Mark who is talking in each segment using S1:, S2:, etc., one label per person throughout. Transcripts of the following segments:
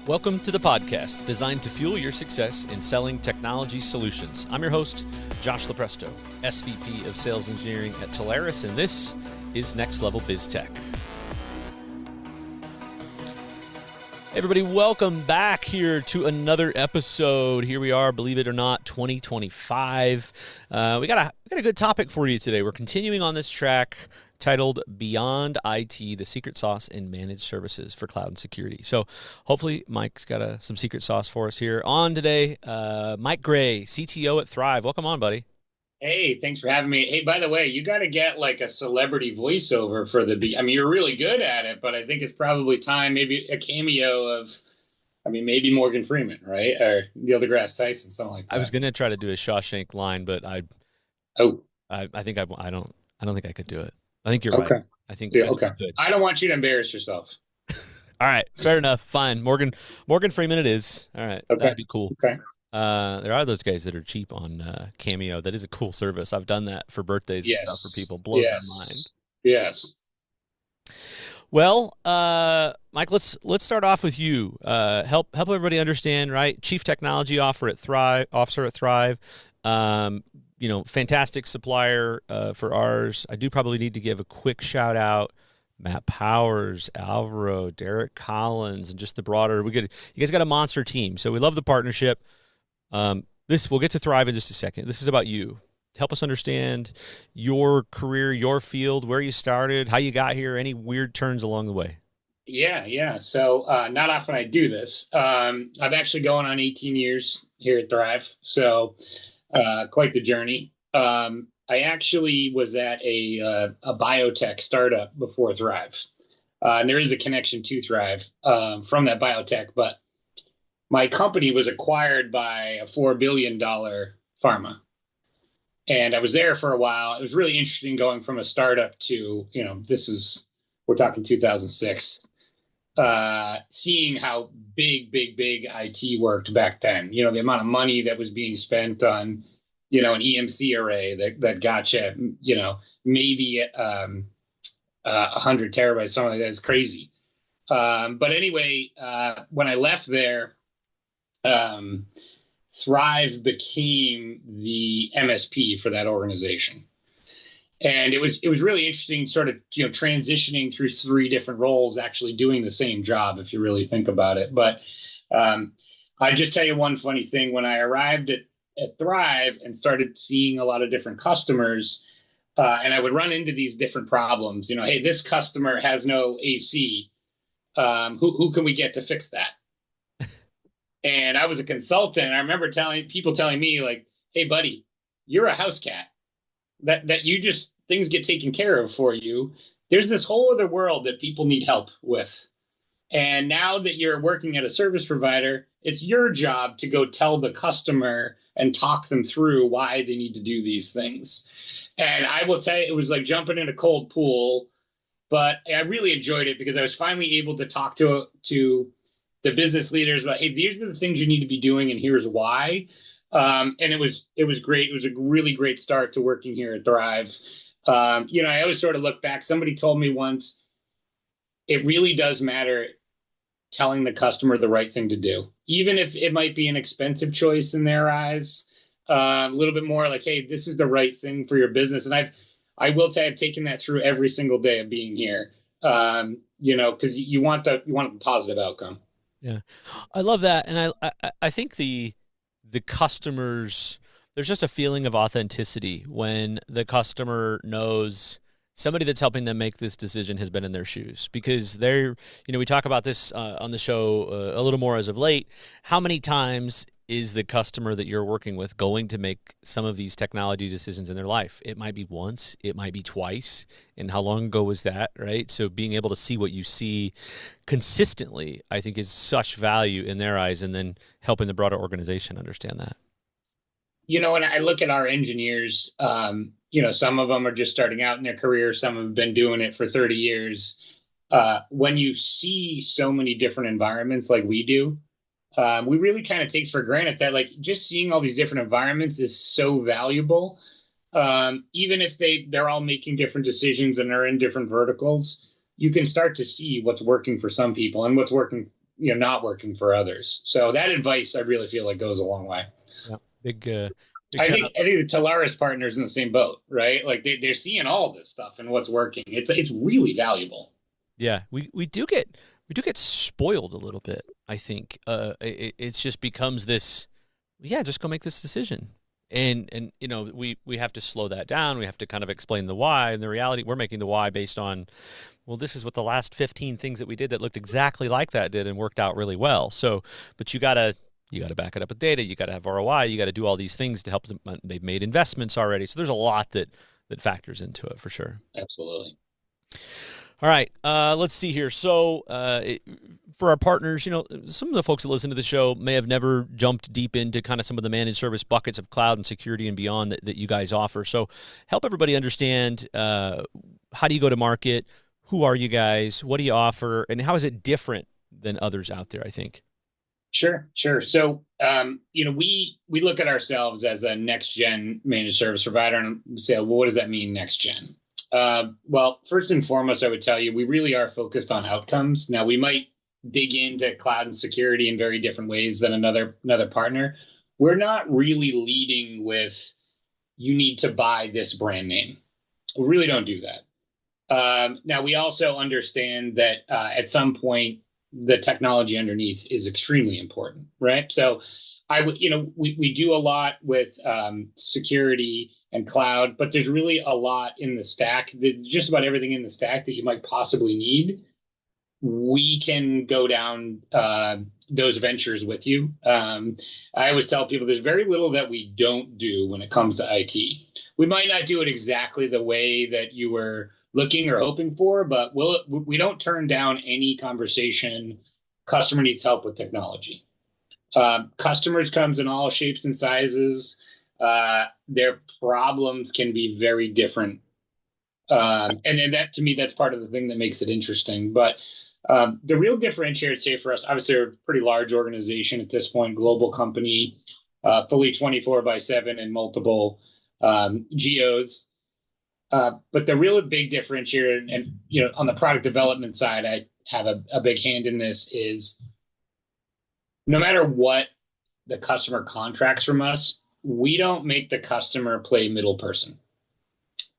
S1: Welcome to the podcast designed to fuel your success in selling technology solutions. I'm your host, Josh Lopresto, SVP of Sales Engineering at Telarus, and this is Next Level Biz Tech. Hey everybody, welcome back here to another episode. Here we are, believe it or not, 2025. We got a good topic for you today. We're continuing on this track titled Beyond IT, the secret sauce in managed services for cloud and security. So hopefully Mike's got some secret sauce for us here. On today, Mike Gray, CTO at Thrive. Welcome on, buddy.
S2: Hey, thanks for having me. Hey, by the way, you got to get like a celebrity voiceover for you're really good at it, but I think it's probably time, maybe a cameo of, maybe Morgan Freeman, right? Or Neil deGrasse Tyson, something like that.
S1: I was going to try to do a Shawshank line, but I don't think I could do it. I think you're right. I think
S2: okay. I don't want you to embarrass yourself.
S1: All right, fair enough. Fine. Morgan Freeman it is. All right. Okay. That'd be cool.
S2: Okay.
S1: There are those guys that are cheap on Cameo. That is a cool service. I've done that for birthdays and stuff for people. Blows my mind.
S2: Yes.
S1: Well, Mike, let's start off with you. Help everybody understand, right? Chief Technology Officer at Thrive. Fantastic supplier for ours. I do probably need to give a quick shout out. Matt Powers, Alvaro, Derek Collins, and just the broader. You guys got a monster team, so we love the partnership. We'll get to Thrive in just a second. This is about you. Help us understand your career, your field, where you started, how you got here, any weird turns along the way.
S2: Yeah. So not often I do this. I've actually going on 18 years here at Thrive, so quite the journey. I actually was at a biotech startup before Thrive. And there is a connection to Thrive from that biotech, but my company was acquired by a $4 billion pharma. And I was there for a while. It was really interesting going from a startup to, we're talking 2006, seeing how big IT worked back then. The amount of money that was being spent on, an EMC array that got you, maybe 100 terabytes, something like that. Is crazy. But anyway, when I left there, Thrive became the MSP for that organization. And it was really interesting sort of, transitioning through three different roles, actually doing the same job, if you really think about it. But I just tell you one funny thing. When I arrived at Thrive and started seeing a lot of different customers, and I would run into these different problems, hey, this customer has no AC. Who can we get to fix that? And I was a consultant, and I remember people telling me, like, hey, buddy, you're a house cat. That you just, things get taken care of for you. There's this whole other world that people need help with. And now that you're working at a service provider, it's your job to go tell the customer and talk them through why they need to do these things. And I will tell you, it was like jumping in a cold pool, but I really enjoyed it because I was finally able to talk to the business leaders about, hey, these are the things you need to be doing, and here's why. And it was great. It was a really great start to working here at Thrive. I always sort of look back. Somebody told me once, it really does matter telling the customer the right thing to do, even if it might be an expensive choice in their eyes. A little bit more like, hey, this is the right thing for your business. And I will say I've taken that through every single day of being here. Because you want a positive outcome.
S1: Yeah, I love that, and I think the customers, there's just a feeling of authenticity when the customer knows somebody that's helping them make this decision has been in their shoes, because we talk about this on the show a little more as of late. How many times is the customer that you're working with going to make some of these technology decisions in their life? It might be once, it might be twice. And how long ago was that, right? So being able to see what you see consistently, I think, is such value in their eyes, and then helping the broader organization understand that.
S2: And I look at our engineers, some of them are just starting out in their career. Some have been doing it for 30 years. When you see so many different environments like we do, we really kind of take for granted that, like, just seeing all these different environments is so valuable. Even if they're all making different decisions and are in different verticals, you can start to see what's working for some people and what's working not working for others. So that advice I really feel like goes a long way.
S1: Yeah. Big
S2: I
S1: shout
S2: think
S1: out.
S2: I think the Talaris partners in the same boat, right? Like they're seeing all this stuff and what's working. It's really valuable.
S1: Yeah, we do get spoiled a little bit. I think it's just becomes this. Yeah, just go make this decision, and we have to slow that down. We have to kind of explain the why, and the reality we're making the why based on, well, this is what the last 15 things that we did that looked exactly like that did and worked out really well. So, but you gotta back it up with data. You gotta have ROI. You gotta do all these things to help them. They've made investments already, so there's a lot that factors into it for sure.
S2: Absolutely.
S1: All right, let's see here. So, for our partners, some of the folks that listen to the show may have never jumped deep into kind of some of the managed service buckets of cloud and security and beyond that you guys offer. So, help everybody understand how do you go to market? Who are you guys? What do you offer? And how is it different than others out there, I think?
S2: Sure, sure. So, we look at ourselves as a next gen managed service provider, and we say, well, what does that mean, next gen? Well, first and foremost, I would tell you we really are focused on outcomes. Now, we might dig into cloud and security in very different ways than another partner. We're not really leading with you need to buy this brand name. We really don't do that. Now, we also understand that at some point, the technology underneath is extremely important, right? So, I would, we do a lot with security and cloud, but there's really a lot in the stack. Just about everything in the stack that you might possibly need, we can go down those ventures with you. I always tell people there's very little that we don't do when it comes to IT. We might not do it exactly the way that you were looking or hoping for, but we don't turn down any conversation. Customer needs help with technology. Customers comes in all shapes and sizes. Their problems can be very different. And then that, to me, that's part of the thing that makes it interesting. But the real differentiator, say for us, obviously, we're a pretty large organization at this point, global company, fully 24/7 and multiple geos. But the real big differentiator, and on the product development side, I have a big hand in this, is no matter what the customer contracts from us, we don't make the customer play middle person.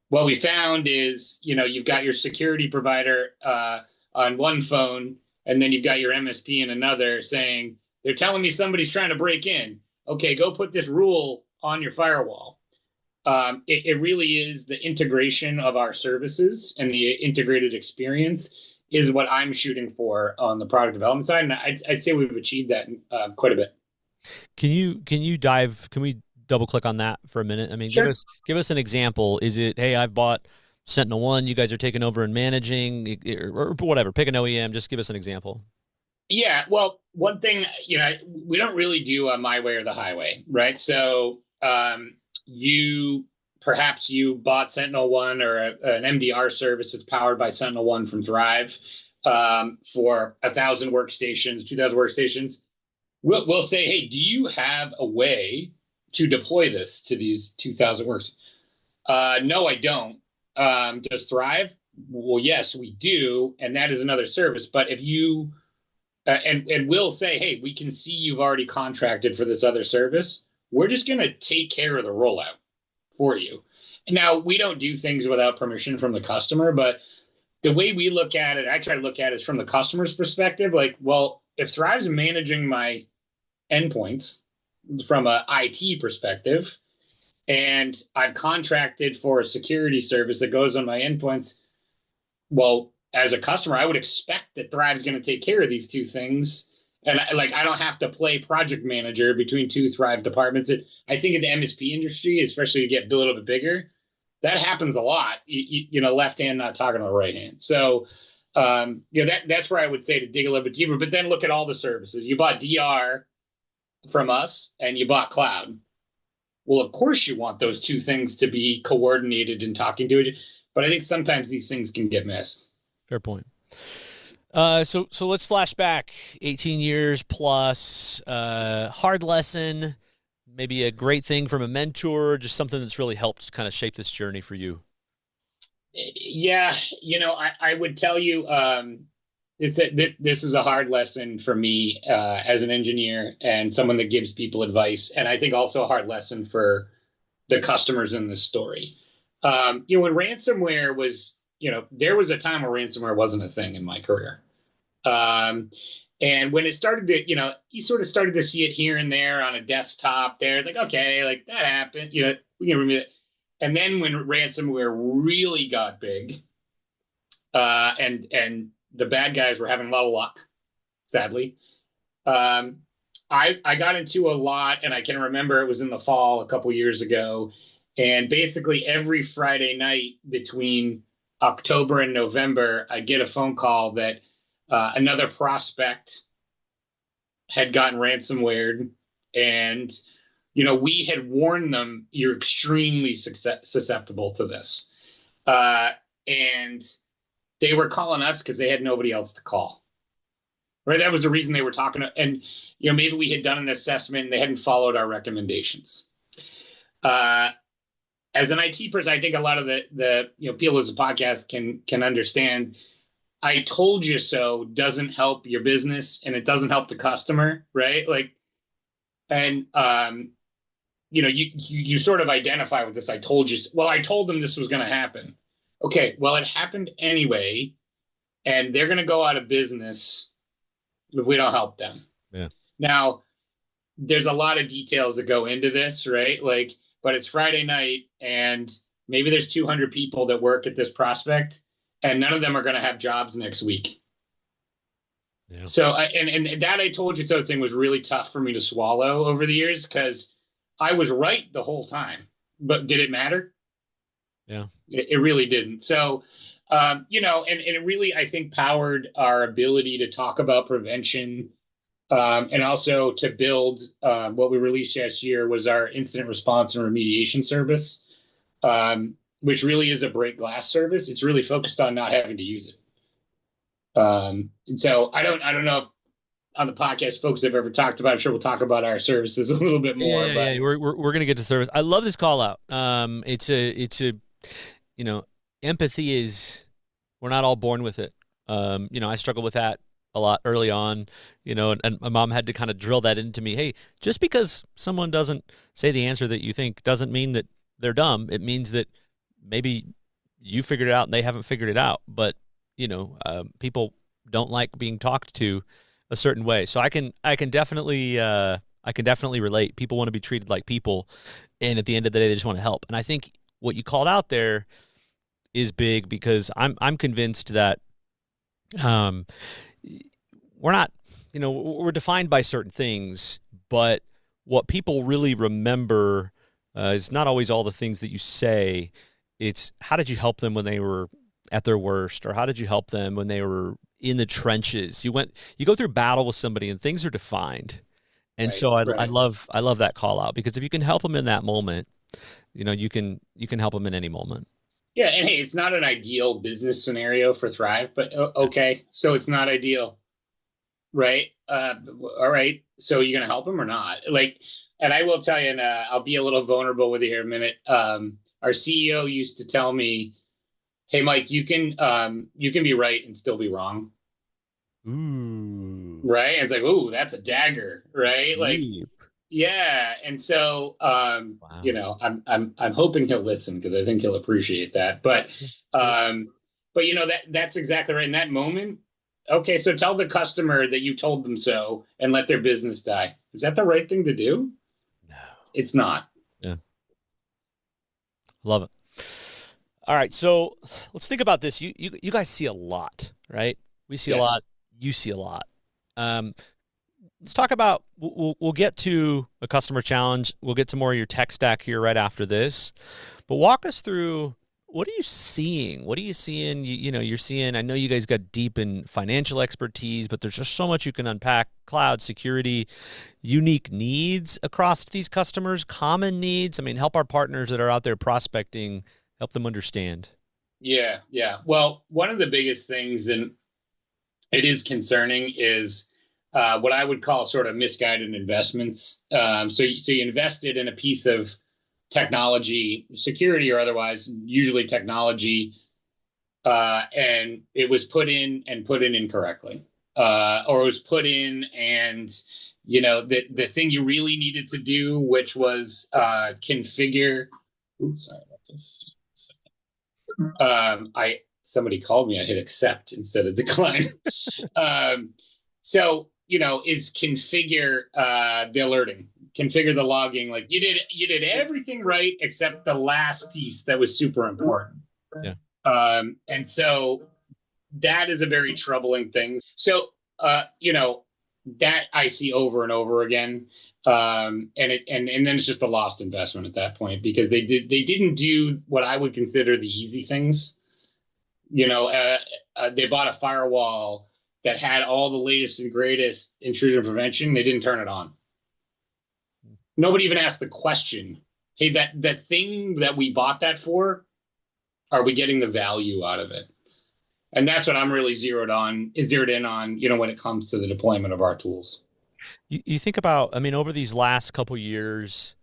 S2: What we found is, you've got your security provider on one phone, and then you've got your MSP in another saying, they're telling me somebody's trying to break in. Okay, go put this rule on your firewall. It really is the integration of our services and the integrated experience is what I'm shooting for on the product development side. And I'd say we've achieved that quite a bit.
S1: Can we double click on that for a minute? I mean,
S2: Sure.
S1: give us an example. Is it, hey, I've bought Sentinel One, you guys are taking over and managing, or whatever, pick an OEM, just give us an example.
S2: Yeah, well, one thing, we don't really do a my way or the highway, right? So perhaps you bought Sentinel One or an MDR service that's powered by Sentinel One from Thrive for 1,000 workstations, 2,000 workstations. We'll say, hey, do you have a way to deploy this to these 2,000 works? No, I don't. Does Thrive? Well, yes, we do, and that is another service. But if you and we'll say, hey, we can see you've already contracted for this other service. We're just going to take care of the rollout for you. Now, we don't do things without permission from the customer, but the way we look at it, I try to look at it is from the customer's perspective. Like, well, if Thrive's managing my endpoints from an IT perspective, and I've contracted for a security service that goes on my endpoints, well, as a customer, I would expect that Thrive's going to take care of these two things. And I don't have to play project manager between two Thrive departments. I think in the MSP industry, especially to get a little bit bigger, that happens a lot. Left hand not talking to the right hand. So, that's where I would say to dig a little bit deeper. But then look at all the services. You bought DR from us, and you bought cloud. Well, of course, you want those two things to be coordinated and talking to it. But I think sometimes these things can get missed.
S1: Fair point. So let's flash back 18 years plus, hard lesson, maybe a great thing from a mentor, just something that's really helped kind of shape this journey for you.
S2: Yeah, I would tell you, this is a hard lesson for me as an engineer and someone that gives people advice, and I think also a hard lesson for the customers in this story. When ransomware was, there was a time where ransomware wasn't a thing in my career. Um, and when it started to, you sort of started to see it here and there on a desktop there, like, okay, like that happened, we can remove it. And then when ransomware really got big, and the bad guys were having a lot of luck, sadly, um, I got into a lot, and I can remember it was in the fall a couple years ago, and basically every Friday night between October and November, I get a phone call that another prospect had gotten ransomware, and we had warned them, you're extremely susceptible to this, and they were calling us because they had nobody else to call. Right, that was the reason they were talking to, and maybe we had done an assessment and they hadn't followed our recommendations. As an IT person, I think a lot of the people as a podcast can understand. I told you so doesn't help your business, and it doesn't help the customer, right? Like, and you sort of identify with this. I told you. Well, I told them this was going to happen. Okay, well, it happened anyway, and they're going to go out of business if we don't help them.
S1: Yeah.
S2: Now, there's a lot of details that go into this, right? Like, but it's Friday night, and maybe there's 200 people that work at this prospect, and none of them are going to have jobs next week. Yeah. So, and that I told you so thing was really tough for me to swallow over the years, because I was right the whole time. But did it matter?
S1: Yeah.
S2: It really didn't. So, and it really, I think, powered our ability to talk about prevention, and also to build what we released last year was our incident response and remediation service, which really is a break glass service. It's really focused on not having to use it. And so I don't know if on the podcast folks have ever talked about. I'm sure we'll talk about our services a little bit more.
S1: Yeah. We're gonna get to service. I love this call out. It's a empathy is, we're not all born with it. I struggled with that a lot early on, and my mom had to kind of drill that into me. Hey, just because someone doesn't say the answer that you think doesn't mean that they're dumb. It means that maybe you figured it out and they haven't figured it out. But, people don't like being talked to a certain way. So I can definitely relate. People want to be treated like people, and at the end of the day, they just want to help. And I think what you called out there is big, because I'm convinced that we're not, we're defined by certain things, but what people really remember is not always all the things that you say. It's how did you help them when they were at their worst, or how did you help them when they were in the trenches? You go through battle with somebody and things are defined. And so I love that call out, because if you can help them in that moment, you can help them in any moment.
S2: Yeah, and hey, it's not an ideal business scenario for Thrive, but okay, so it's not ideal, right? All right, so you're gonna help them or not? Like, and I will tell you, and I'll be a little vulnerable with you here in a minute. Our CEO used to tell me, "Hey, Mike, you can be right and still be wrong."
S1: Ooh.
S2: Right? And it's like, ooh, that's a dagger, right? Like, yeah. And so, wow. I'm hoping he'll listen, because I think he'll appreciate that. But that's exactly right. In that moment, okay, so tell the customer that you told them so and let their business die. Is that the right thing to do?
S1: No,
S2: it's not.
S1: Yeah. Love it. All right, so let's think about this. You guys see a lot, right? We see a lot. You see a lot. Let's talk about. We'll get to a customer challenge. We'll get to more of your tech stack here right after this. But walk us through, what are you seeing? What are you seeing? You're seeing. I know you guys got deep in financial expertise, but there's just so much you can unpack. Cloud security, unique needs across these customers, common needs. I mean, help our partners that are out there prospecting. Help them understand.
S2: Yeah. Well, one of the biggest things, and it is concerning, is what I would call sort of misguided investments. So you invested in a piece of technology, security or otherwise, usually technology, and it was put in incorrectly, or it was put in and the thing you really needed to do, which was configure. Oops, sorry about this. I Somebody called me. I hit accept instead of decline. So is configure the alerting, configure the logging. Like you did everything right except the last piece that was super important.
S1: Yeah.
S2: And so that is a very troubling thing. So that I see over and over again. And then it's just a lost investment at that point, because they didn't do what I would consider the easy things. They bought a firewall that had all the latest and greatest intrusion prevention. They didn't turn it on. Nobody even asked the question, hey, that thing that we bought that for, are we getting the value out of it? And that's what I'm really zeroed in on, when it comes to the deployment of our tools.
S1: You think about, I mean, over these last couple years,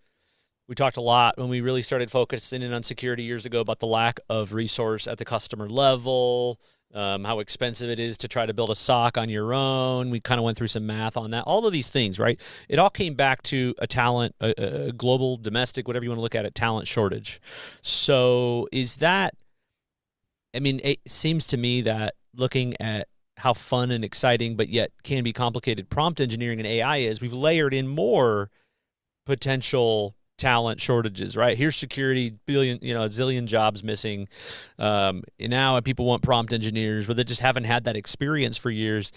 S1: we talked a lot when we really started focusing in on security years ago about the lack of resource at the customer level, how expensive it is to try to build a SOC on your own. We kind of went through some math on that. All of these things, right? It all came back to a global, domestic, whatever you want to look at it, talent shortage. So is that, I mean, it seems to me that looking at how fun and exciting, but yet can be complicated prompt engineering and AI is, we've layered in more potential talent shortages, right? Here's security, a zillion jobs missing. And now people want prompt engineers, but they just haven't had that experience for years.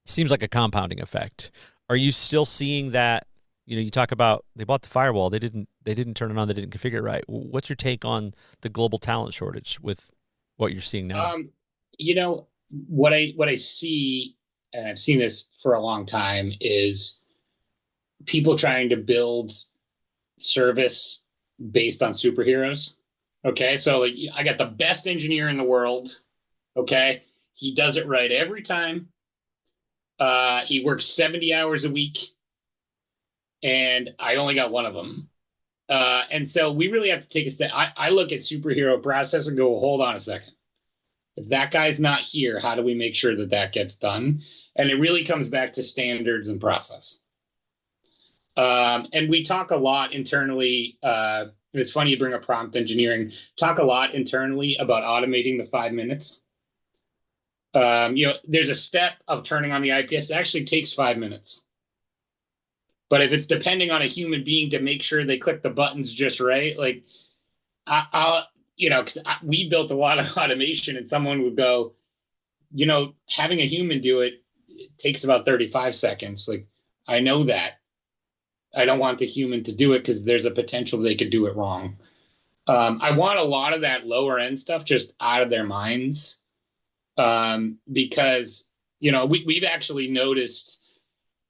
S1: Seems like a compounding effect. Are you still seeing that? You talk about they bought the firewall, they didn't turn it on, they didn't configure it right. What's your take on the global talent shortage with what you're seeing now?
S2: What I see, and I've seen this for a long time, is people trying to build service based on superheroes. Okay, so like, I got the best engineer in the world. Okay, he does it right every time. He works 70 hours a week, and I only got one of them. And so we really have to take a step. I look at superhero process and go, hold on a second. If that guy's not here, how do we make sure that gets done? And it really comes back to standards and process. And we talk a lot internally. It's funny you bring up prompt engineering. Talk a lot internally about automating the 5 minutes. There's a step of turning on the IPS. It actually takes 5 minutes. But if it's depending on a human being to make sure they click the buttons just right, like because we built a lot of automation, and someone would go, having a human do it takes about 35 seconds. Like, I know that. I don't want the human to do it because there's a potential they could do it wrong. I want a lot of that lower end stuff just out of their minds, because we've actually noticed,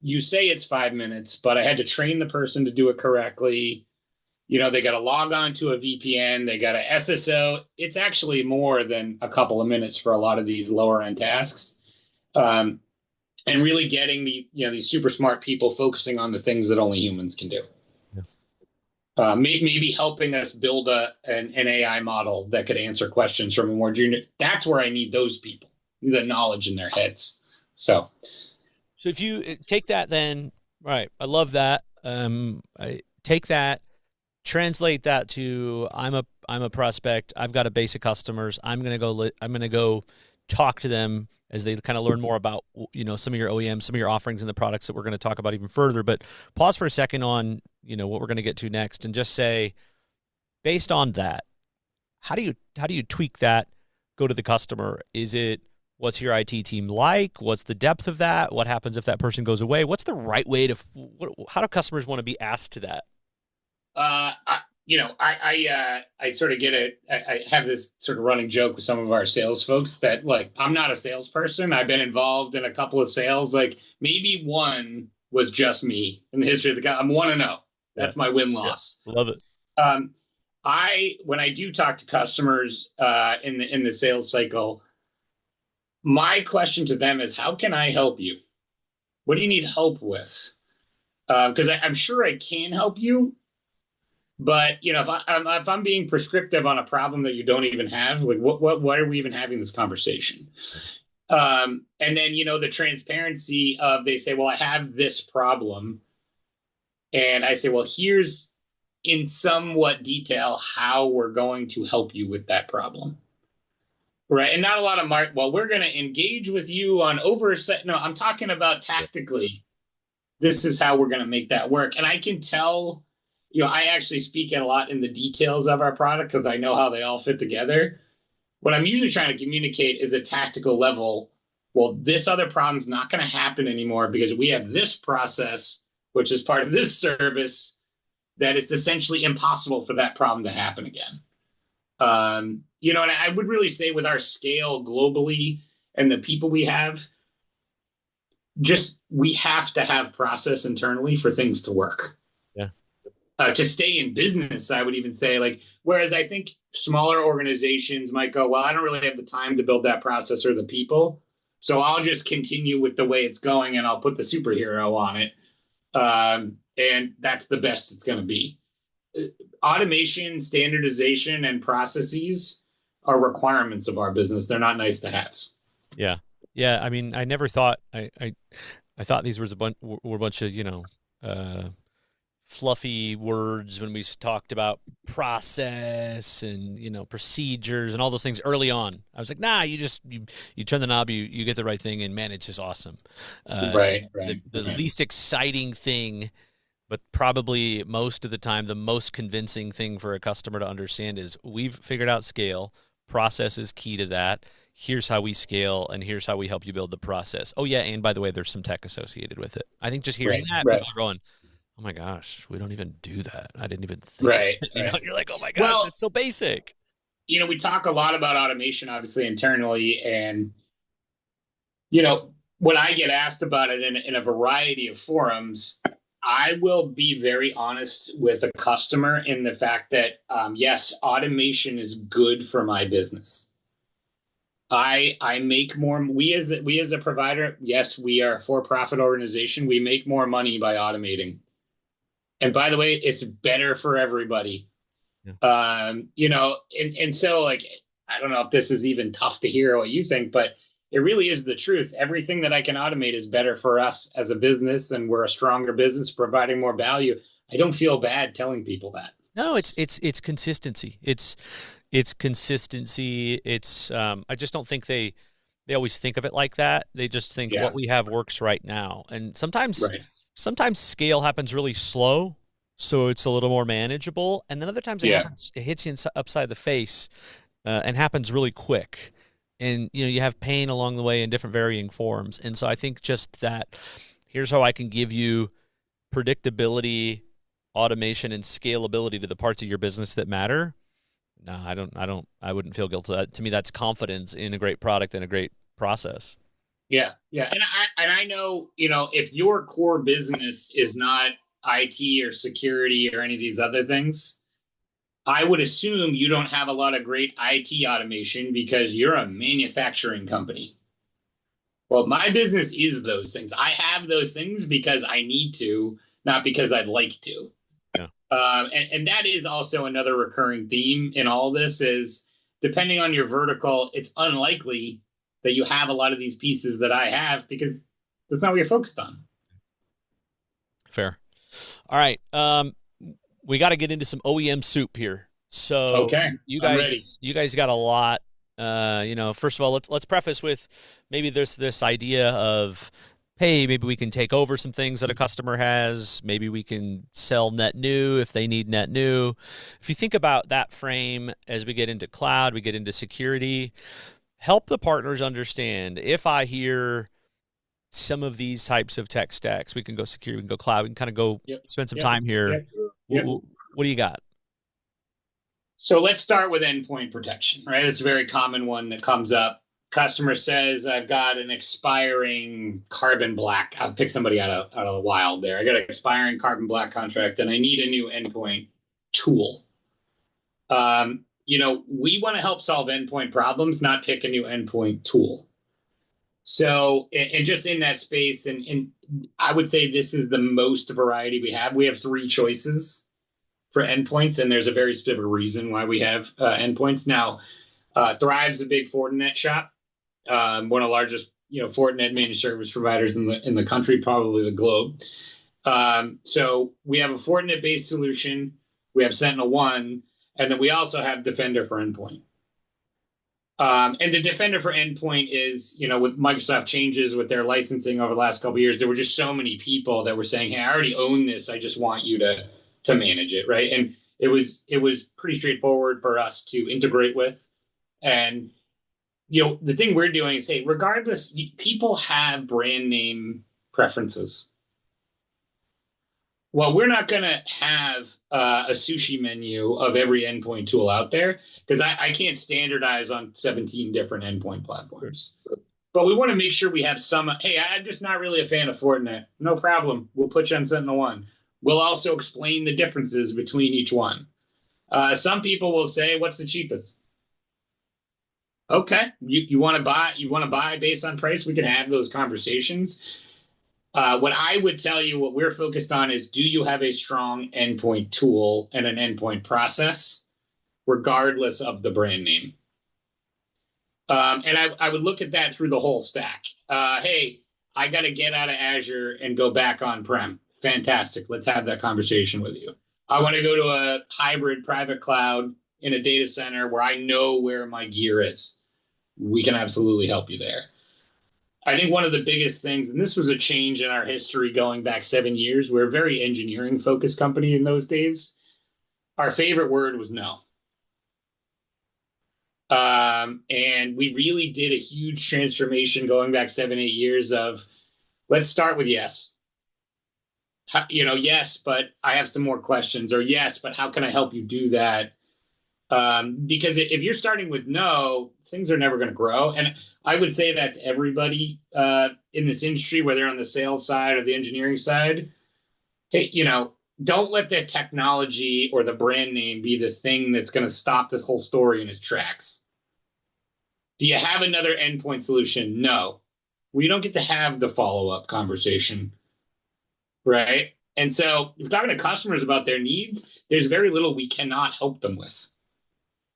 S2: you say it's 5 minutes, but I had to train the person to do it correctly. They got to log on to a VPN, they got a SSO. It's actually more than a couple of minutes for a lot of these lower end tasks. And really getting these super smart people focusing on the things that only humans can do. Yeah. Maybe helping us build an AI model that could answer questions from a more junior. That's where I need those people, the knowledge in their heads. So
S1: if you take that, then right, I love that. I take that, translate that to I'm a prospect. I've got a base of customers. I'm gonna go talk to them as they kind of learn more about some of your OEMs, some of your offerings and the products that we're going to talk about even further. But pause for a second on what we're going to get to next, and just say, based on that, how do you tweak that? Go to the customer. Is it, what's your IT team like? What's the depth of that? What happens if that person goes away? What's the right way to? How do customers want to be asked to that?
S2: I sort of I have this sort of running joke with some of our sales folks that, like, I'm not a salesperson. I've been involved in a couple of sales. Like, maybe one was just me in the history of the guy. I'm 1-0. That's my win-loss.
S1: Yeah, love it.
S2: When I do talk to customers in the sales cycle, my question to them is, how can I help you? What do you need help with? Because I'm sure I can help you. But if I'm being prescriptive on a problem that you don't even have, like why are we even having this conversation? And then the transparency of they say, well, I have this problem, and I say, well, here's in somewhat detail how we're going to help you with that problem. Right. And not a lot of well, we're going to engage with you on oversight. No, I'm talking about tactically. This is how we're going to make that work. And I can tell, I actually speak a lot in the details of our product because I know how they all fit together. What I'm usually trying to communicate is a tactical level. Well, this other problem's not going to happen anymore because we have this process, which is part of this service, that it's essentially impossible for that problem to happen again. And I would really say with our scale globally and the people we have, just we have to have process internally for things to work.
S1: Yeah.
S2: To stay in business, I would even say, like, whereas I think smaller organizations might go, well, I don't really have the time to build that process or the people. So I'll just continue with the way it's going and I'll put the superhero on it. And that's the best it's going to be. Automation, standardization, and processes are requirements of our business. They're not nice to haves.
S1: Yeah. Yeah. I mean, I never thought I thought these were a bunch of, fluffy words when we talked about process and, procedures and all those things early on. I was like, nah, you turn the knob, you get the right thing, and man, it's just awesome.
S2: Right,
S1: The
S2: right.
S1: least exciting thing, but probably most of the time the most convincing thing for a customer to understand is we've figured out scale. Process is key to that. Here's how we scale, and here's how we help you build the process. Oh yeah, and by the way, there's some tech associated with it. I think just hearing
S2: Right,
S1: that,
S2: right,
S1: people are going, "Oh my gosh, we don't even do that. I didn't even think of
S2: right,
S1: it."
S2: right.
S1: You're like, "Oh my gosh,
S2: Well,
S1: that's so basic."
S2: we talk a lot about automation, obviously, internally. And, when I get asked about it in a variety of forums, I will be very honest with a customer in the fact that, yes, automation is good for my business. I make more. We as a provider, yes, we are a for-profit organization. We make more money by automating. And by the way, it's better for everybody.
S1: Yeah.
S2: And so, like, I don't know if this is even tough to hear what you think, but it really is the truth. Everything that I can automate is better for us as a business, and we're a stronger business providing more value. I don't feel bad telling people that.
S1: No, it's consistency. It's consistency. It's I just don't think they always think of it like that. They just think
S2: Yeah.
S1: what we have works right now. And
S2: Right.
S1: sometimes scale happens really slow, so it's a little more manageable. And then other times
S2: Yeah.
S1: it hits you upside the face and happens really quick. And you have pain along the way in different varying forms. And so I think just that here's how I can give you predictability, automation, and scalability to the parts of your business that matter. No, I wouldn't feel guilty. To me, that's confidence in a great product and a great process.
S2: Yeah. Yeah. And I know, if your core business is not IT or security or any of these other things, I would assume you don't have a lot of great IT automation because you're a manufacturing company. Well, my business is those things. I have those things because I need to, not because I'd like to.
S1: Yeah.
S2: And that is also another recurring theme in all this is depending on your vertical, it's unlikely that you have a lot of these pieces that I have because that's not what you're focused on.
S1: Fair. All right. We got to get into some OEM soup here. So
S2: Okay, I'm ready.
S1: you guys got a lot. First of all, let's preface with maybe there's this idea of, hey, maybe we can take over some things that a customer has. Maybe we can sell net new if they need net new. If you think about that frame as we get into cloud, we get into security, help the partners understand if I hear some of these types of tech stacks, we can go security, we can go cloud, we can kind of go
S2: Yep,
S1: spend some
S2: yep,
S1: time here.
S2: yep, yep.
S1: What do you got?
S2: So let's start with endpoint protection, right? It's a very common one that comes up. Customer says, I've got an expiring carbon black. I'll pick somebody out of the wild there. I got an expiring carbon black contract and I need a new endpoint tool. We want to help solve endpoint problems, not pick a new endpoint tool. So, and just in that space, and I would say this is the most variety we have. We have three choices. for endpoints, and there's a very specific reason why we have endpoints. Now, Thrive's a big Fortinet shop, one of the largest, Fortinet managed service providers in the country, probably the globe. So we have a Fortinet-based solution. We have Sentinel One, and then we also have Defender for Endpoint. And the Defender for Endpoint is, with Microsoft changes with their licensing over the last couple of years, there were just so many people that were saying, "Hey, I already own this. I just want you to manage it," right? And it was pretty straightforward for us to integrate with. And the thing we're doing is, hey, regardless, people have brand name preferences. Well, we're not going to have a sushi menu of every endpoint tool out there because I can't standardize on 17 different endpoint platforms. But we want to make sure we have some. Hey, I'm just not really a fan of Fortinet. No problem. We'll put you on Sentinel One. We'll also explain the differences between each one. Some people will say, "What's the cheapest?" Okay, you want to buy? You want to buy based on price? We can have those conversations. What I would tell you, what we're focused on is, do you have a strong endpoint tool and an endpoint process, regardless of the brand name? And I would look at that through the whole stack. Hey, I got to get out of Azure and go back on-prem. Fantastic. Let's have that conversation with you. I want to go to a hybrid private cloud in a data center where I know where my gear is. We can absolutely help you there. I think one of the biggest things, and this was a change in our history going back 7 years, we're a very engineering focused company in those days. Our favorite word was no. And we really did a huge transformation going back 7, 8 years of, let's start with yes. Yes, but I have some more questions, or yes, but how can I help you do that? Because if you're starting with no, things are never going to grow. And I would say that to everybody in this industry, whether on the sales side or the engineering side, hey, don't let the technology or the brand name be the thing that's going to stop this whole story in its tracks. Do you have another endpoint solution? No. Well, you don't get to have the follow-up conversation, right? And so if you're talking to customers about their needs, there's very little we cannot help them with.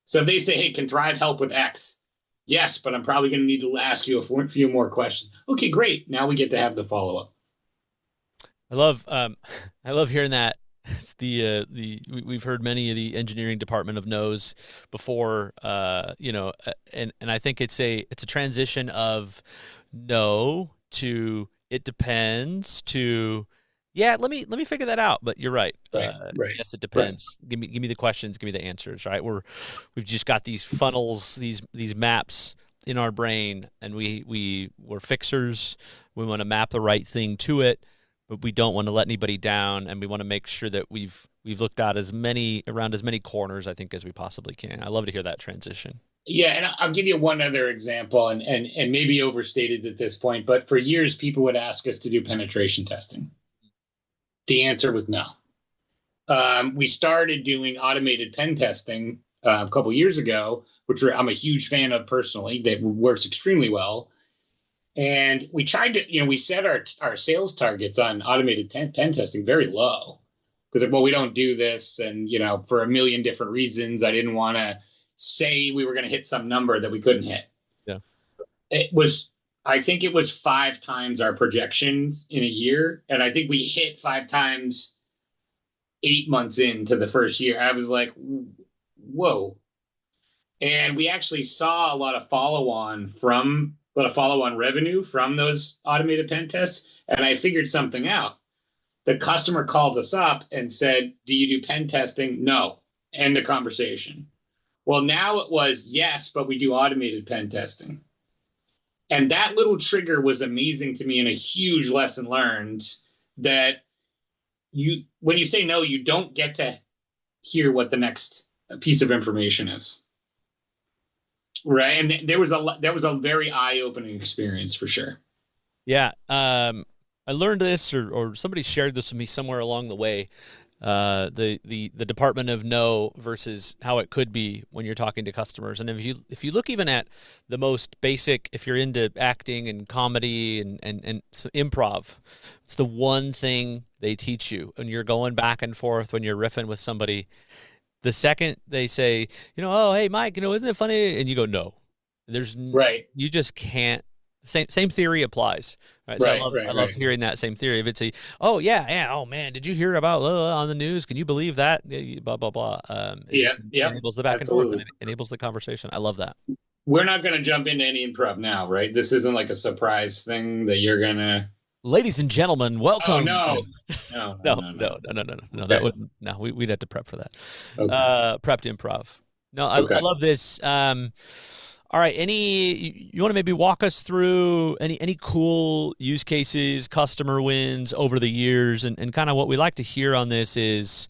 S2: So if they say, "Hey, can Thrive help with X?" Yes, but I'm probably going to need to ask you a few more questions. Okay, great. Now we get to have the follow-up.
S1: I love hearing that. It's we've heard many of the engineering department of no's before, and I think it's a transition of no to it depends to yeah, let me figure that out. But you're right.
S2: Right.
S1: Yes, it depends. Right. Give me the questions. Give me the answers. Right. We've just got these funnels, these maps in our brain, and we're fixers. We want to map the right thing to it, but we don't want to let anybody down, and we want to make sure that we've looked out around as many corners, I think, as we possibly can. I love to hear that transition.
S2: Yeah, and I'll give you one other example, and maybe overstated at this point, but for years people would ask us to do penetration testing. The answer was no. We started doing automated pen testing a couple years ago, which I'm a huge fan of personally. That works extremely well. And we tried to, we set our sales targets on automated pen testing very low because, well, we don't do this. And, for a million different reasons, I didn't want to say we were going to hit some number that we couldn't hit.
S1: Yeah.
S2: I think it was 5 times our projections in a year. And I think we hit 5 times 8 months into the first year. I was like, whoa. And we actually saw a lot of follow-on revenue from those automated pen tests. And I figured something out. The customer called us up and said, "Do you do pen testing?" No. End of conversation. Well, now it was yes, but we do automated pen testing. And that little trigger was amazing to me and a huge lesson learned that when you say no, you don't get to hear what the next piece of information is. Right. And that was a very eye-opening experience for sure.
S1: Yeah. I learned this or somebody shared this with me somewhere along the way. The department of no versus how it could be when you're talking to customers. And if you look even at the most basic, if you're into acting and comedy and improv, it's the one thing they teach you, and you're going back and forth when you're riffing with somebody. The second they say, oh, hey, Mike, isn't it funny? And you go, no,
S2: Right.
S1: you just can't. Same theory applies, right? So
S2: Right.
S1: I
S2: Right.
S1: love
S2: Right.
S1: hearing that same theory. If it's oh yeah, yeah, oh man, did you hear about on the news? Can you believe that? Blah blah blah. It
S2: Yeah.
S1: just
S2: Yep.
S1: enables the back and forth, and
S2: Absolutely.
S1: it enables the conversation. I love that.
S2: We're not going to jump into any improv now, right? This isn't like a surprise thing that you're going to.
S1: Ladies and gentlemen,
S2: Oh,
S1: welcome. No,
S2: no. No, no,
S1: no,
S2: no, no.
S1: no, no, no, no, no, no. That
S2: Okay.
S1: would no. We'd have to prep for that.
S2: Okay.
S1: Prepped improv. No, I
S2: Okay.
S1: love this. All right. You want to maybe walk us through any cool use cases, customer wins over the years, and kind of what we like to hear on this is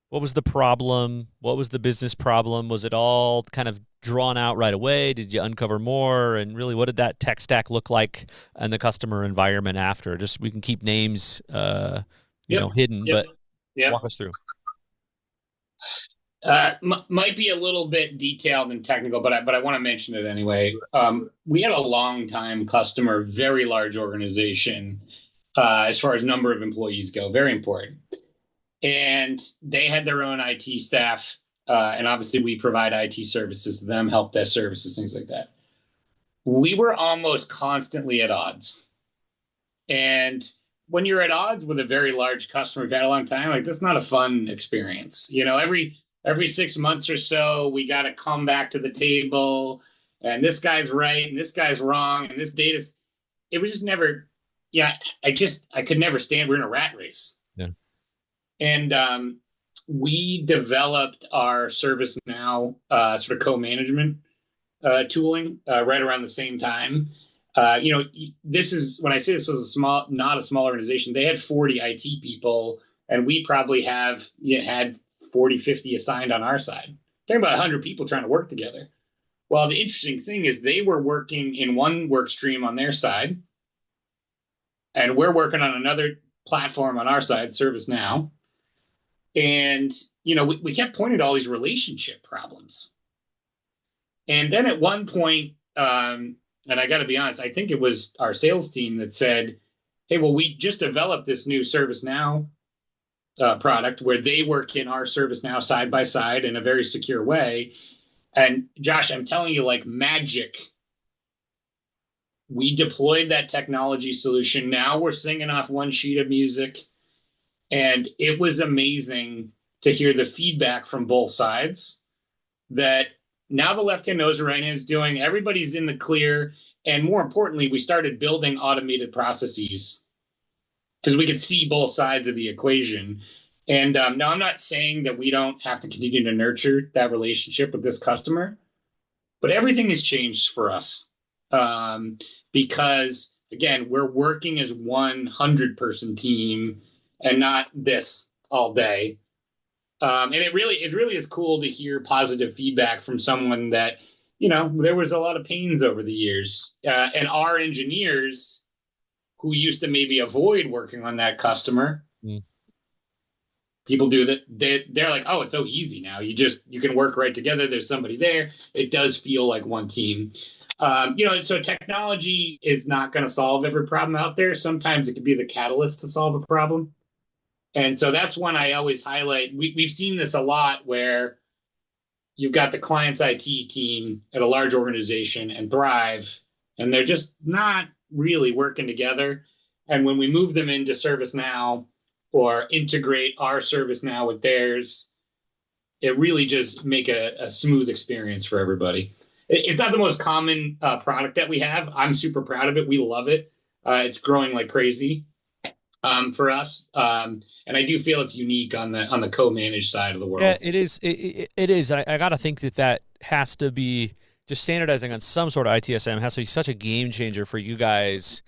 S1: what was the problem? What was the business problem? Was it all kind of drawn out right away? Did you uncover more? And really, what did that tech stack look like in the customer environment after? Just we can keep names,
S2: Yep.
S1: hidden,
S2: Yep.
S1: but
S2: Yep.
S1: walk us through.
S2: Might be a little bit detailed and technical, but I want to mention it anyway. We had a long time customer, very large organization, as far as number of employees go, very important. And they had their own IT staff, and obviously we provide IT services to them, help desk services, things like that. We were almost constantly at odds, and when you're at odds with a very large customer you've had a long time, like that's not a fun experience. Every 6 months or so, we got to come back to the table, and this guy's right, and this guy's wrong, and this data's. It was just never. Yeah, I could never stand. We're in a rat race,
S1: Yeah.
S2: and we developed our ServiceNow sort of co-management tooling right around the same time. This is when I say this was not a small organization. They had 40 IT people, and we probably had 40, 50 assigned on our side. Talking about 100 people trying to work together. Well, the interesting thing is they were working in one work stream on their side, and we're working on another platform on our side, ServiceNow. And we kept pointing to all these relationship problems. And then at one point, and I got to be honest, I think it was our sales team that said, "Hey, well, we just developed this new ServiceNow product where they work in our ServiceNow side by side in a very secure way." And Josh, I'm telling you, like magic, we deployed that technology solution. Now we're singing off one sheet of music, and it was amazing to hear the feedback from both sides that now the left hand knows what right hand is doing. Everybody's in the clear. And more importantly, we started building automated processes because we could see both sides of the equation. And now I'm not saying that we don't have to continue to nurture that relationship with this customer, but everything has changed for us because, again, we're working as 100-person team and not this all day. And it really is cool to hear positive feedback from someone that there was a lot of pains over the years, and our engineers who used to maybe avoid working on that customer.
S1: Mm.
S2: People do that. They're like, oh, it's so easy now. You can work right together. There's somebody there. It does feel like one team. So technology is not going to solve every problem out there. Sometimes it can be the catalyst to solve a problem. And so that's one I always highlight. We've seen this a lot where you've got the client's IT team at a large organization and Thrive, and they're just not really working together. And when we move them into ServiceNow or integrate our ServiceNow with theirs, it really just make a smooth experience for everybody. It's not the most common product that we have. I'm super proud of it. We love it. It's growing like crazy for us. And I do feel it's unique on the co-managed side of the
S1: Yeah,
S2: world.
S1: it is. It is. I got to think that has to be just standardizing on some sort of ITSM has to be such a game changer for you guys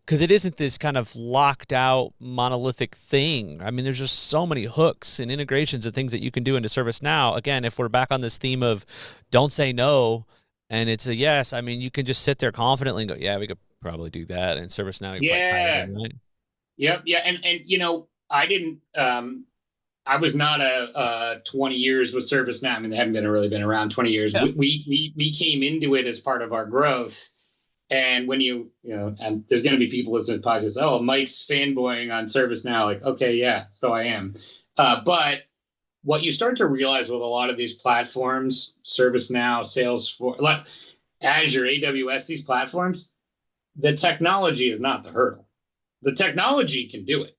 S1: because it isn't this kind of locked out monolithic thing. I mean, there's just so many hooks and integrations and things that you can do into ServiceNow. Again, if we're back on this theme of don't say no and it's a yes, I mean, you can just sit there confidently and go, yeah, we could probably do that. And ServiceNow, you probably tie it
S2: Yeah.
S1: in, right?
S2: Yep. Yeah. And I didn't. I was not a 20 years with ServiceNow. I mean, they haven't really been around 20 years.
S1: Yeah.
S2: We came into it as part of our growth, And when and there's going to be people listening to podcasts, oh, Mike's fanboying on ServiceNow. Like, okay, yeah, so I am. But what you start to realize with a lot of these platforms, ServiceNow, Salesforce, Azure, AWS, these platforms, the technology is not the hurdle. The technology can do it.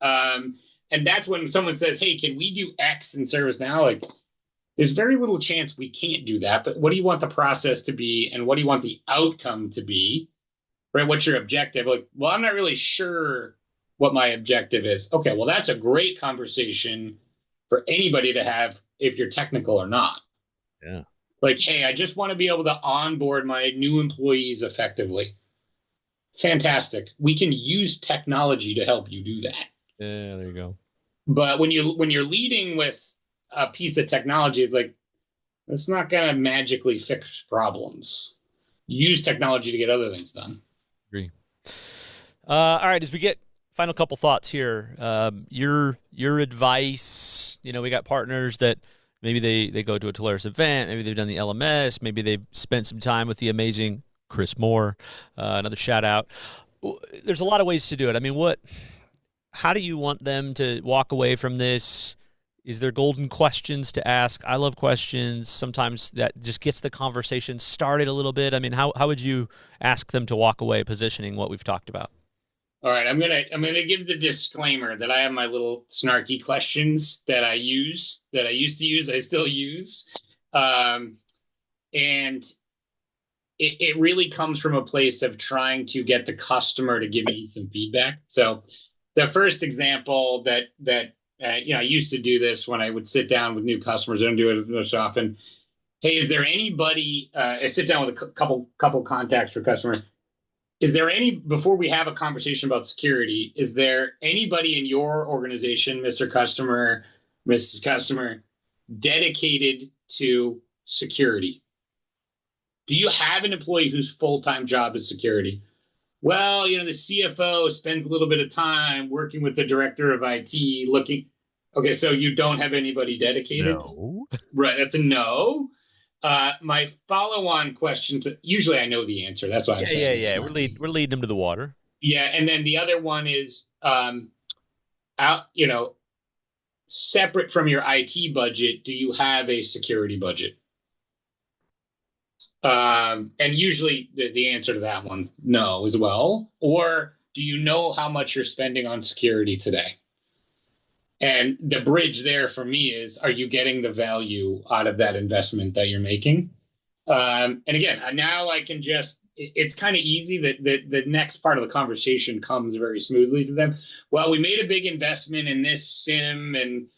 S2: And that's when someone says, hey, can we do X in ServiceNow? Like, there's very little chance we can't do that. But what do you want the process to be? And what do you want the outcome to be? Right? What's your objective? Like, well, I'm not really sure what my objective is. Okay, well, that's a great conversation for anybody to have if you're technical or not.
S1: Yeah.
S2: Like, hey, I just want to be able to onboard my new employees effectively. Fantastic. We can use technology to help you do that.
S1: Yeah, there you go.
S2: But when you're leading with a piece of technology, it's like it's not going to magically fix problems. Use technology to get other things done.
S1: Agree. All right, as we get final couple thoughts here, your advice. We got partners that maybe they go to a Telarus event, maybe they've done the LMS, maybe they've spent some time with the amazing Chris Moore. Another shout out. There's a lot of ways to do it. I mean, how do you want them to walk away from this? Is there golden questions to ask? I love questions. Sometimes that just gets the conversation started a little bit. I mean, how would you ask them to walk away positioning what we've talked about?
S2: All right, I'm gonna give the disclaimer that I have my little snarky questions that I use, that I used to use, I still use, and it really comes from a place of trying to get the customer to give me some feedback. So the first example that I used to do this when I would sit down with new customers. I don't do it most often. Hey, is there anybody? I sit down with a couple contacts for customer. Is there any, before we have a conversation about security, is there anybody in your organization, Mr. Customer, Mrs. Customer, dedicated to security? Do you have an employee whose full-time job is security? Well, the CFO spends a little bit of time working with the director of IT looking. Okay, so you don't have anybody dedicated?
S1: No.
S2: Right, that's a no. My follow-on question to, usually I know the answer. That's why I'm
S1: Yeah, yeah,
S2: saying it's
S1: yeah.
S2: snarky.
S1: We're leading them to the water.
S2: Yeah, and then the other one is out, separate from your IT budget, do you have a security budget? And usually the answer to that one's no as well. Or do you know how much you're spending on security today? And the bridge there for me is, are you getting the value out of that investment that you're making? And again, now I can it's kind of easy that the next part of the conversation comes very smoothly to them. Well, we made a big investment in this SIM, and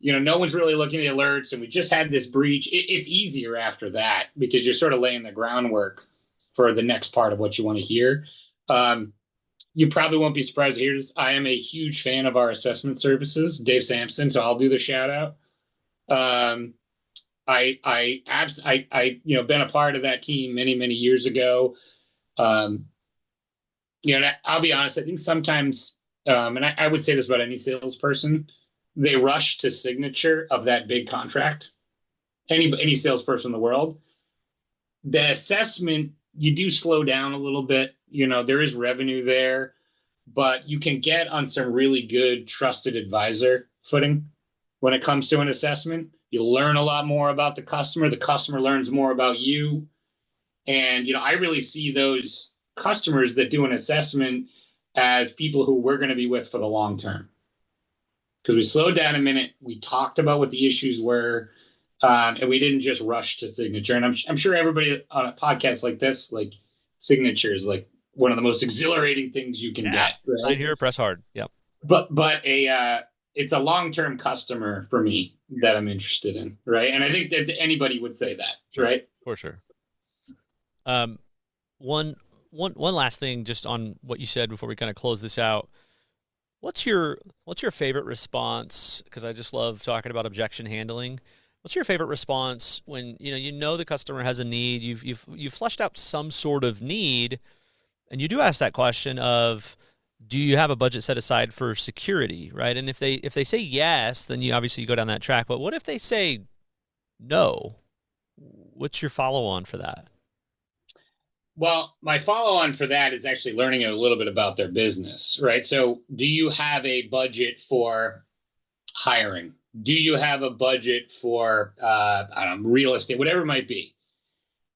S2: no one's really looking at the alerts, and we just had this breach. It's easier after that because you're sort of laying the groundwork for the next part of what you want to hear. You probably won't be surprised to hear this. I am a huge fan of our assessment services, Dave Sampson, so I'll do the shout out. I been a part of that team many, many years ago. Um, I'll be honest. I think sometimes, and I would say this about any salesperson, they rush to signature of that big contract. Any salesperson in the world, the assessment, you do slow down a little bit. There is revenue there, but you can get on some really good trusted advisor footing when it comes to an assessment. You learn a lot more about the customer. The customer learns more about you. And, I really see those customers that do an assessment as people who we're going to be with for the long term. Because we slowed down a minute, we talked about what the issues were, and we didn't just rush to signature. And I'm sure everybody on a podcast like this, like, signature is like one of the most exhilarating things you can
S1: Yeah.
S2: get. Right?
S1: Sign here, press hard. Yep.
S2: But it's a long-term customer for me that I'm interested in, right? And I think that anybody would say that,
S1: Sure.
S2: right?
S1: For sure. Um, one last thing just on what you said before we kind of close this out. What's your favorite response? Because I just love talking about objection handling. What's your favorite response when the customer has a need? You've fleshed out some sort of need, and you do ask that question of, do you have a budget set aside for security, right? And if they say yes, then you obviously go down that track. But what if they say no? What's your follow on for that?
S2: Well, my follow on for that is actually learning a little bit about their business, right? So, do you have a budget for hiring? Do you have a budget for, I don't know, real estate, whatever it might be?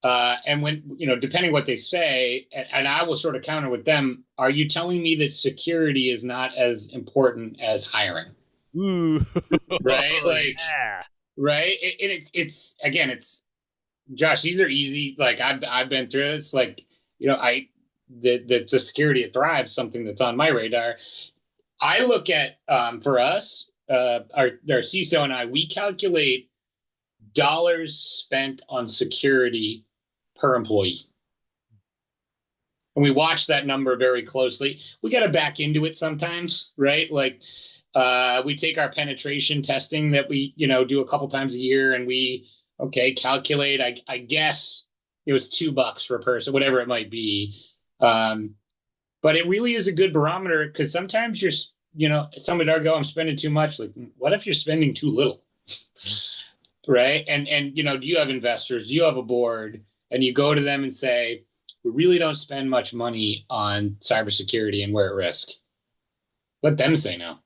S2: And when, depending what they say, and I will sort of counter with them, are you telling me that security is not as important as hiring?
S1: Ooh,
S2: Right? Like,
S1: yeah.
S2: right? And it's again, it's Josh, these are easy. Like I've been through it. It's like, I the security at Thrive, something that's on my radar. I look at for us, our CISO and I, we calculate dollars spent on security per employee. And we watch that number very closely. We got to back into it sometimes, right? Like we take our penetration testing that we, do a couple times a year, and we calculate. I guess it was $2 per person, whatever it might be. But it really is a good barometer because sometimes somebody will go, I'm spending too much. Like, what if you're spending too little? Right? And do you have investors? Do you have a board? And you go to them and say, we really don't spend much money on cybersecurity and we're at risk. Let them say no.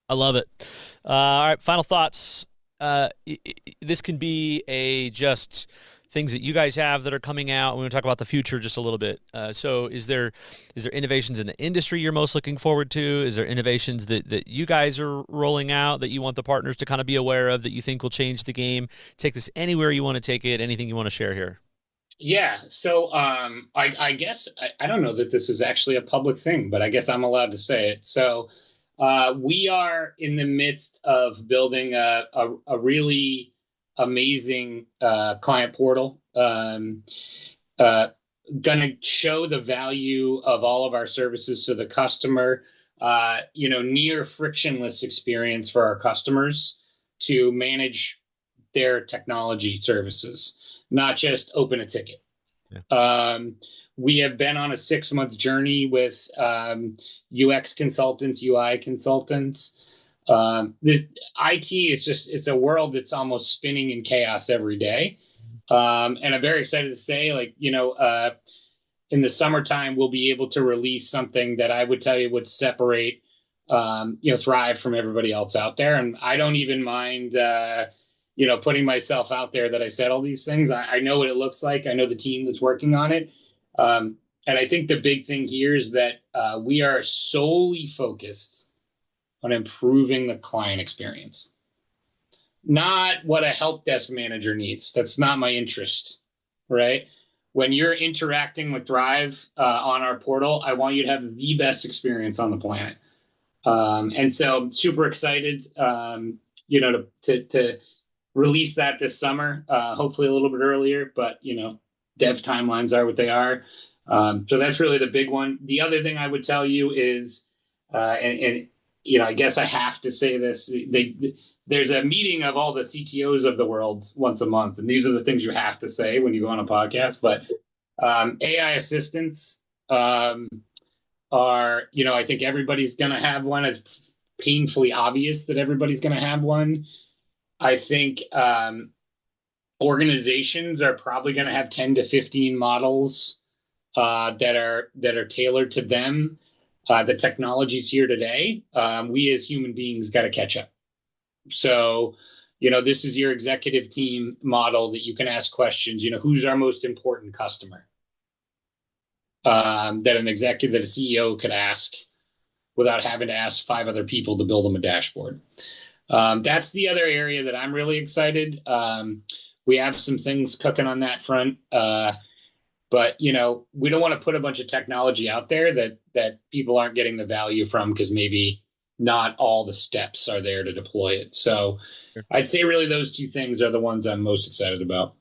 S1: I love it. All right, final thoughts. This can be just things that you guys have that are coming out. We're going to talk about the future just a little bit. So is there innovations in the industry you're most looking forward to? Is there innovations that you guys are rolling out that you want the partners to kind of be aware of that you think will change the game? Take this anywhere you want to take it. Anything you want to share here?
S2: Yeah. So I guess I don't know that this is actually a public thing, but I guess I'm allowed to say it. So we are in the midst of building a really amazing client portal. Going to show the value of all of our services to the customer. Near frictionless experience for our customers to manage their technology services, not just open a ticket. Yeah. We have been on a 6-month journey with UX consultants, UI consultants. The IT is it's a world that's almost spinning in chaos every day. And I'm very excited to say, in the summertime, we'll be able to release something that I would tell you would separate, Thrive from everybody else out there. And I don't even mind, putting myself out there that I said all these things. I know what it looks like. I know the team that's working on it. And I think the big thing here is that we are solely focused on improving the client experience, not what a help desk manager needs. That's not my interest, right? When you're interacting with Thrive on our portal, I want you to have the best experience on the planet. And so I'm super excited, to release that this summer, hopefully a little bit earlier, but, dev timelines are what they are. So that's really the big one. The other thing I would tell you is, I guess I have to say this, there's a meeting of all the CTOs of the world once a month, and these are the things you have to say when you go on a podcast. But AI assistants are, I think everybody's going to have one. It's painfully obvious that everybody's going to have one. I think organizations are probably going to have 10 to 15 models that are tailored to them. The technology's here today. We as human beings got to catch up. So, this is your executive team model that you can ask questions. Who's our most important customer? That a CEO could ask without having to ask 5 other people to build them a dashboard. That's the other area that I'm really excited. We have some things cooking on that front. But, we don't want to put a bunch of technology out there that people aren't getting the value from because maybe not all the steps are there to deploy it. So sure. I'd say really those 2 things are the ones I'm most excited about.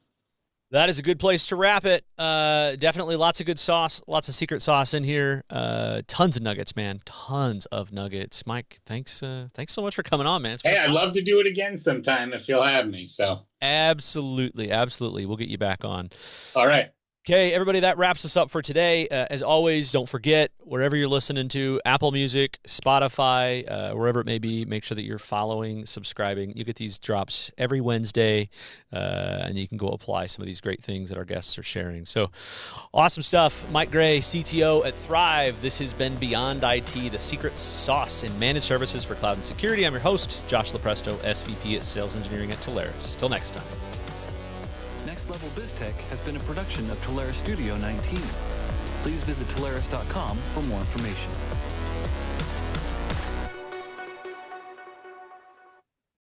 S1: That is a good place to wrap it. Definitely lots of good sauce, lots of secret sauce in here. Tons of nuggets, man. Tons of nuggets. Mike, thanks so much for coming on, man.
S2: Hey, I'd love to do it again sometime if you'll have me. So
S1: absolutely. We'll get you back on.
S2: All right.
S1: Okay, everybody, that wraps us up for today. As always, don't forget, wherever you're listening to, Apple Music, Spotify, wherever it may be, make sure that you're following, subscribing. You get these drops every Wednesday, and you can go apply some of these great things that our guests are sharing. So awesome stuff. Mike Gray, CTO at Thrive. This has been Beyond IT, the secret sauce in managed services for cloud and security. I'm your host, Josh Lopresto, SVP at Sales Engineering at Telarus. Till next time.
S3: Next Level BizTech has been a production of Telarus Studio 19. Please visit Telarus.com for more information.